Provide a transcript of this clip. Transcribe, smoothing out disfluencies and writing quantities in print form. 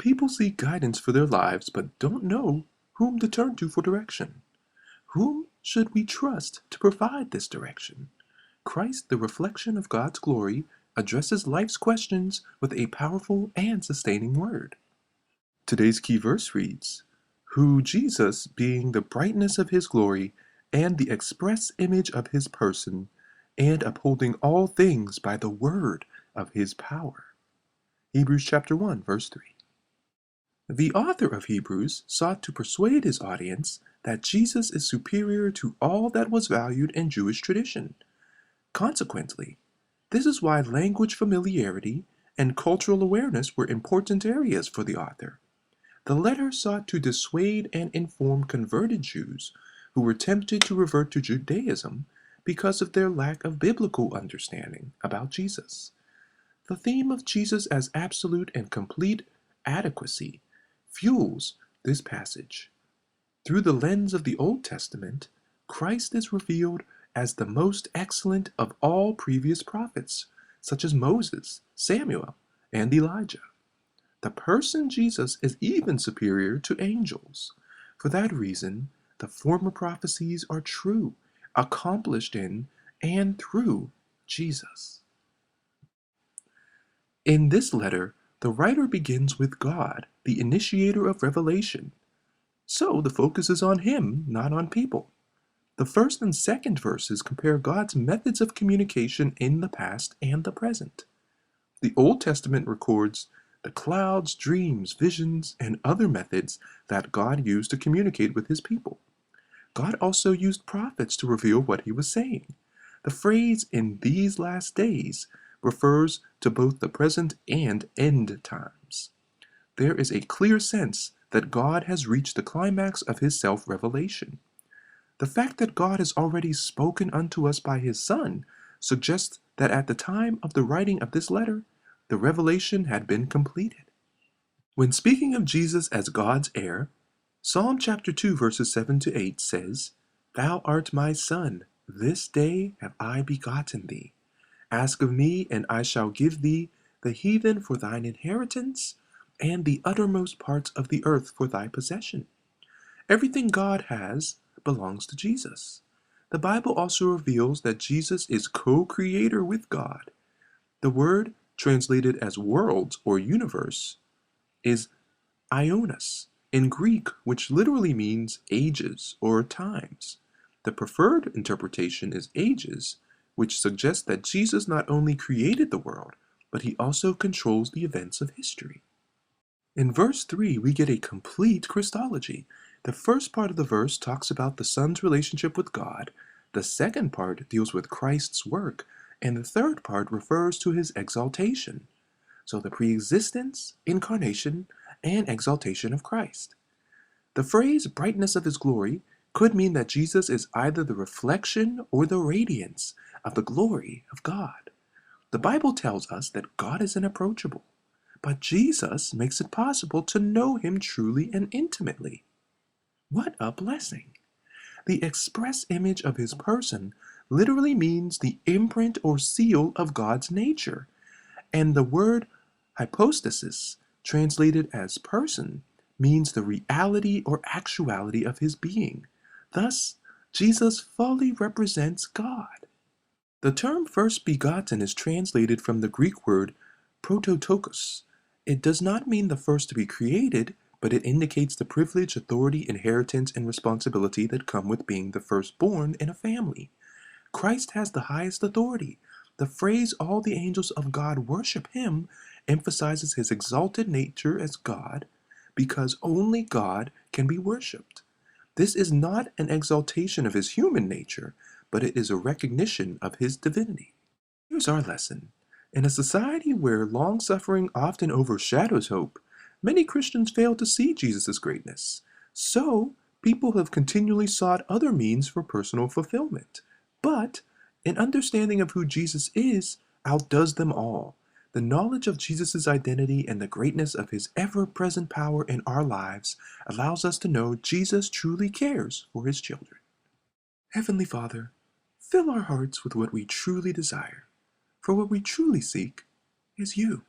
People seek guidance for their lives but don't know whom to turn to for direction. Whom should we trust to provide this direction? Christ, the reflection of God's glory, addresses life's questions with a powerful and sustaining word. Today's key verse reads, "Who Jesus, being the brightness of his glory and the express image of his person, and upholding all things by the word of his power." Hebrews chapter 1, verse 3. The author of Hebrews sought to persuade his audience that Jesus is superior to all that was valued in Jewish tradition. Consequently, this is why language familiarity and cultural awareness were important areas for the author. The letter sought to dissuade and inform converted Jews who were tempted to revert to Judaism because of their lack of biblical understanding about Jesus. The theme of Jesus as absolute and complete adequacy fuels this passage. Through the lens of the Old Testament, Christ is revealed as the most excellent of all previous prophets, such as Moses, Samuel, and Elijah. The person Jesus is even superior to angels. For that reason, the former prophecies are true, accomplished in and through Jesus. In this letter, the writer begins with God, the initiator of revelation. So the focus is on him, not on people. The first and second verses compare God's methods of communication in the past and the present. The Old Testament records the clouds, dreams, visions, and other methods that God used to communicate with his people. God also used prophets to reveal what he was saying. The phrase "in these last days" refers to both the present and end times. There is a clear sense that God has reached the climax of his self-revelation. The fact that God has already spoken unto us by his Son suggests that at the time of the writing of this letter, the revelation had been completed. When speaking of Jesus as God's heir, Psalm chapter 2 verses 7 to 8 says, "Thou art my Son, this day have I begotten thee. Ask of me, and I shall give thee the heathen for thine inheritance, and the uttermost parts of the earth for thy possession." Everything God has belongs to Jesus. The Bible also reveals that Jesus is co-creator with God. The word translated as worlds or universe is ionos in Greek, which literally means ages or times. The preferred interpretation is ages, which suggests that Jesus not only created the world, but he also controls the events of history. In verse 3, we get a complete Christology. The first part of the verse talks about the Son's relationship with God, the second part deals with Christ's work, and the third part refers to his exaltation. So the preexistence, incarnation, and exaltation of Christ. The phrase "brightness of his glory" could mean that Jesus is either the reflection or the radiance of the glory of God. The Bible tells us that God is unapproachable, but Jesus makes it possible to know him truly and intimately. What a blessing! The express image of his person literally means the imprint or seal of God's nature, and the word hypostasis, translated as person, means the reality or actuality of his being. Thus, Jesus fully represents God. The term first begotten is translated from the Greek word prototokos. It does not mean the first to be created, but it indicates the privilege, authority, inheritance, and responsibility that come with being the firstborn in a family. Christ has the highest authority. The phrase "all the angels of God worship him" emphasizes his exalted nature as God, because only God can be worshipped. This is not an exaltation of his human nature, but it is a recognition of his divinity. Here's our lesson. In a society where long-suffering often overshadows hope, many Christians fail to see Jesus' greatness. So, people have continually sought other means for personal fulfillment. But an understanding of who Jesus is outdoes them all. The knowledge of Jesus' identity and the greatness of his ever-present power in our lives allows us to know Jesus truly cares for his children. Heavenly Father, fill our hearts with what we truly desire, for what we truly seek is you.